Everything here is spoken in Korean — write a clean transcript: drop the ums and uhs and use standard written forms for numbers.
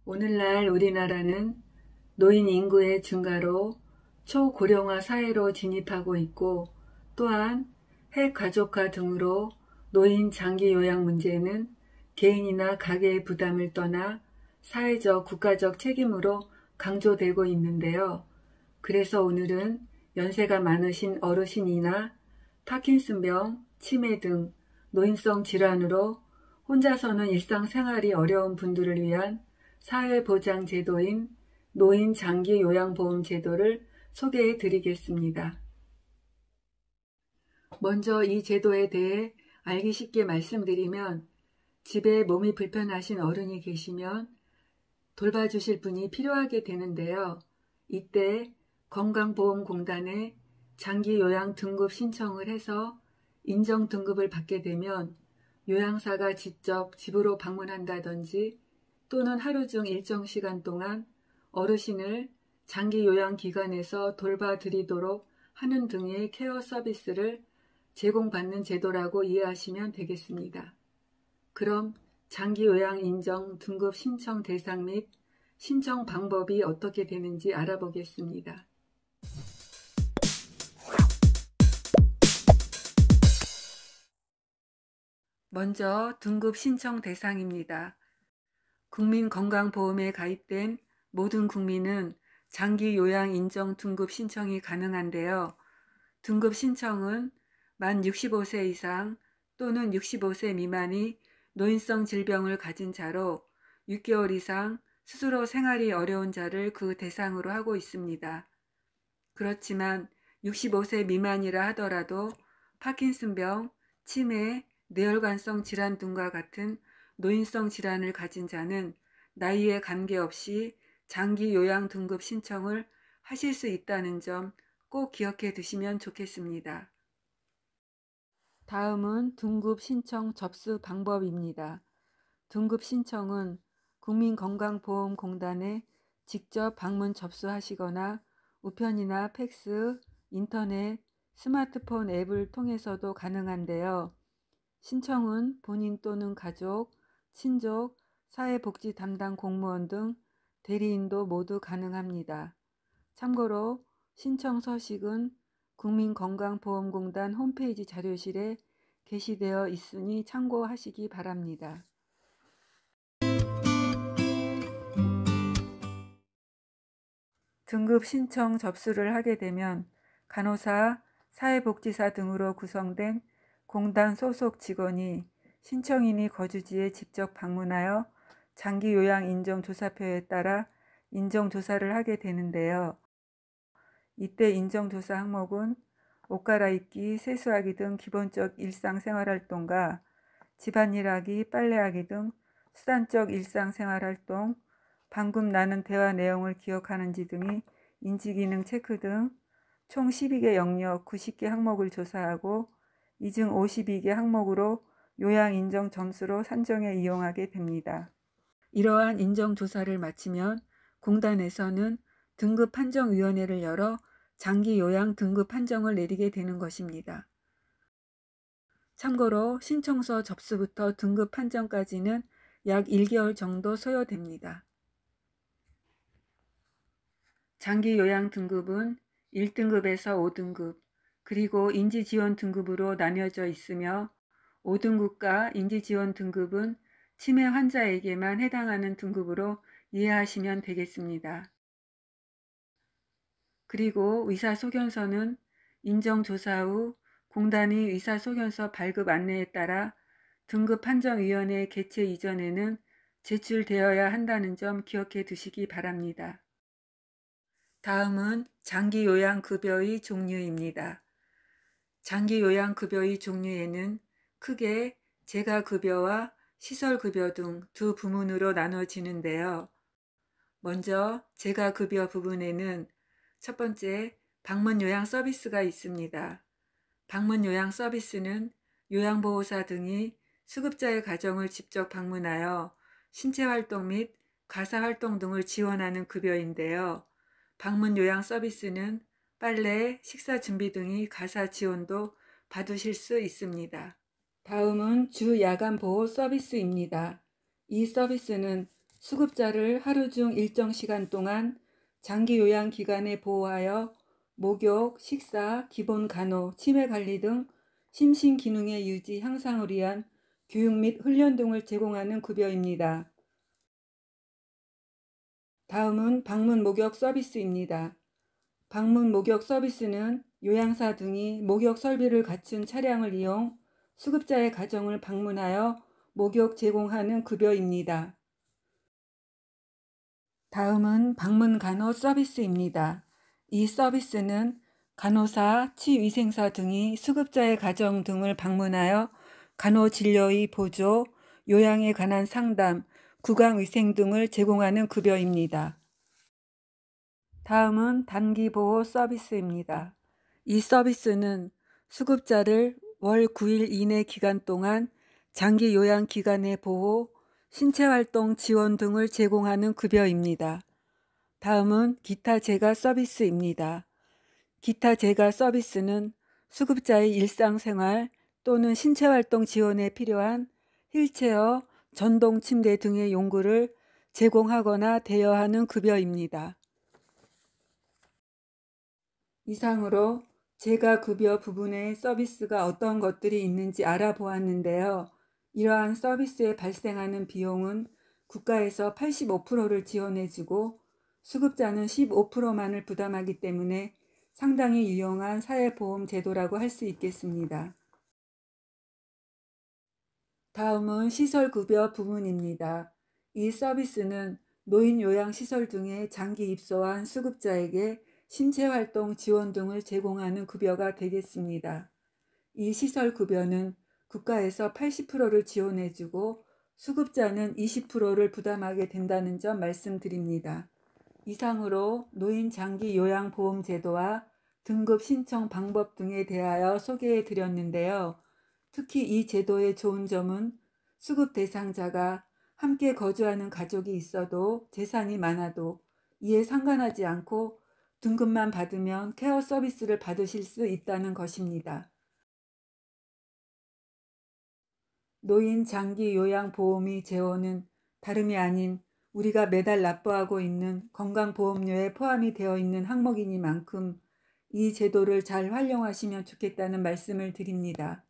오늘날 우리나라는 노인 인구의 증가로 초고령화 사회로 진입하고 있고, 또한 핵가족화 등으로 노인 장기 요양 문제는 개인이나 가계의 부담을 떠나 사회적, 국가적 책임으로 강조되고 있는데요. 그래서 오늘은 연세가 많으신 어르신이나 파킨슨병, 치매 등 노인성 질환으로 혼자서는 일상생활이 어려운 분들을 위한 사회보장 제도인 노인 장기 요양보험 제도를 소개해 드리겠습니다. 먼저 이 제도에 대해 알기 쉽게 말씀드리면, 집에 몸이 불편하신 어른이 계시면 돌봐주실 분이 필요하게 되는데요. 이때 건강보험공단에 장기요양 등급 신청을 해서 인정 등급을 받게 되면 요양사가 직접 집으로 방문한다든지 또는 하루 중 일정 시간 동안 어르신을 장기요양기관에서 돌봐드리도록 하는 등의 케어 서비스를 제공받는 제도라고 이해하시면 되겠습니다. 그럼 장기요양 인정 등급 신청 대상 및 신청 방법이 어떻게 되는지 알아보겠습니다. 먼저 등급 신청 대상입니다. 국민건강보험에 가입된 모든 국민은 장기요양 인정 등급 신청이 가능한데요. 등급 신청은 만 65세 이상 또는 65세 미만이 노인성 질병을 가진 자로 6개월 이상 스스로 생활이 어려운 자를 그 대상으로 하고 있습니다. 그렇지만 65세 미만이라 하더라도 파킨슨병, 치매, 뇌혈관성 질환 등과 같은 노인성 질환을 가진 자는 나이에 관계없이 장기 요양 등급 신청을 하실 수 있다는 점 꼭 기억해 두시면 좋겠습니다. 다음은 등급 신청 접수 방법입니다. 등급 신청은 국민건강보험공단에 직접 방문 접수하시거나 우편이나 팩스, 인터넷, 스마트폰 앱을 통해서도 가능한데요. 신청은 본인 또는 가족, 친족, 사회복지 담당 공무원 등 대리인도 모두 가능합니다. 참고로 신청 서식은 국민건강보험공단 홈페이지 자료실에 게시되어 있으니 참고하시기 바랍니다. 등급 신청 접수를 하게 되면 간호사, 사회복지사 등으로 구성된 공단 소속 직원이 신청인이 거주지에 직접 방문하여 장기요양 인정조사표에 따라 인정조사를 하게 되는데요. 이때 인정조사 항목은 옷 갈아입기, 세수하기 등 기본적 일상생활활동과 집안일하기, 빨래하기 등 수단적 일상생활활동, 방금 나눈 대화 내용을 기억하는지 등이 인지기능 체크 등 총 12개 영역 90개 항목을 조사하고 이 중 52개 항목으로 요양 인정 점수로 산정해 이용하게 됩니다. 이러한 인정조사를 마치면 공단에서는 등급 판정위원회를 열어 장기 요양 등급 판정을 내리게 되는 것입니다. 참고로 신청서 접수부터 등급 판정까지는 약 1개월 정도 소요됩니다. 장기 요양 등급은 1등급에서 5등급, 그리고 인지지원 등급으로 나뉘어져 있으며 5등급과 인지지원 등급은 치매 환자에게만 해당하는 등급으로 이해하시면 되겠습니다. 그리고 의사소견서는 인정조사 후 공단이 의사소견서 발급 안내에 따라 등급판정위원회 개최 이전에는 제출되어야 한다는 점 기억해 두시기 바랍니다. 다음은 장기요양급여의 종류입니다. 장기요양급여의 종류에는 크게 재가급여와 시설급여 등 두 부문으로 나눠지는데요. 먼저 재가급여 부분에는 첫 번째, 방문요양 서비스가 있습니다. 방문요양 서비스는 요양보호사 등이 수급자의 가정을 직접 방문하여 신체활동 및 가사활동 등을 지원하는 급여인데요. 방문요양 서비스는 빨래, 식사 준비 등의 가사 지원도 받으실 수 있습니다. 다음은 주야간보호 서비스입니다. 이 서비스는 수급자를 하루 중 일정 시간 동안 장기 요양 기간에 보호하여 목욕, 식사, 기본 간호, 치매 관리 등 심신 기능의 유지, 향상을 위한 교육 및 훈련 등을 제공하는 급여입니다. 다음은 방문 목욕 서비스입니다. 방문 목욕 서비스는 요양사 등이 목욕 설비를 갖춘 차량을 이용 수급자의 가정을 방문하여 목욕 제공하는 급여입니다. 다음은 방문 간호 서비스입니다. 이 서비스는 간호사, 치위생사 등이 수급자의 가정 등을 방문하여 간호 진료의 보조, 요양에 관한 상담, 구강위생 등을 제공하는 급여입니다. 다음은 단기보호 서비스입니다. 이 서비스는 수급자를 월 9일 이내 기간 동안 장기 요양 기간의 보호, 신체활동 지원 등을 제공하는 급여입니다. 다음은 기타 재가 서비스입니다. 기타 재가 서비스는 수급자의 일상생활 또는 신체활동 지원에 필요한 휠체어, 전동침대 등의 용구를 제공하거나 대여하는 급여입니다. 이상으로 재가 급여 부분의 서비스가 어떤 것들이 있는지 알아보았는데요. 이러한 서비스에 발생하는 비용은 국가에서 85%를 지원해주고 수급자는 15%만을 부담하기 때문에 상당히 유용한 사회보험 제도라고 할 수 있겠습니다. 다음은 시설급여 부분입니다. 이 서비스는 노인요양시설 등에 장기 입소한 수급자에게 신체활동 지원 등을 제공하는 급여가 되겠습니다. 이 시설급여는 국가에서 80%를 지원해주고 수급자는 20%를 부담하게 된다는 점 말씀드립니다. 이상으로 노인 장기 요양보험 제도와 등급 신청 방법 등에 대하여 소개해 드렸는데요. 특히 이 제도의 좋은 점은 수급 대상자가 함께 거주하는 가족이 있어도 재산이 많아도 이에 상관하지 않고 등급만 받으면 케어 서비스를 받으실 수 있다는 것입니다. 노인 장기 요양보험의 재원은 다름이 아닌 우리가 매달 납부하고 있는 건강보험료에 포함이 되어 있는 항목이니만큼 이 제도를 잘 활용하시면 좋겠다는 말씀을 드립니다.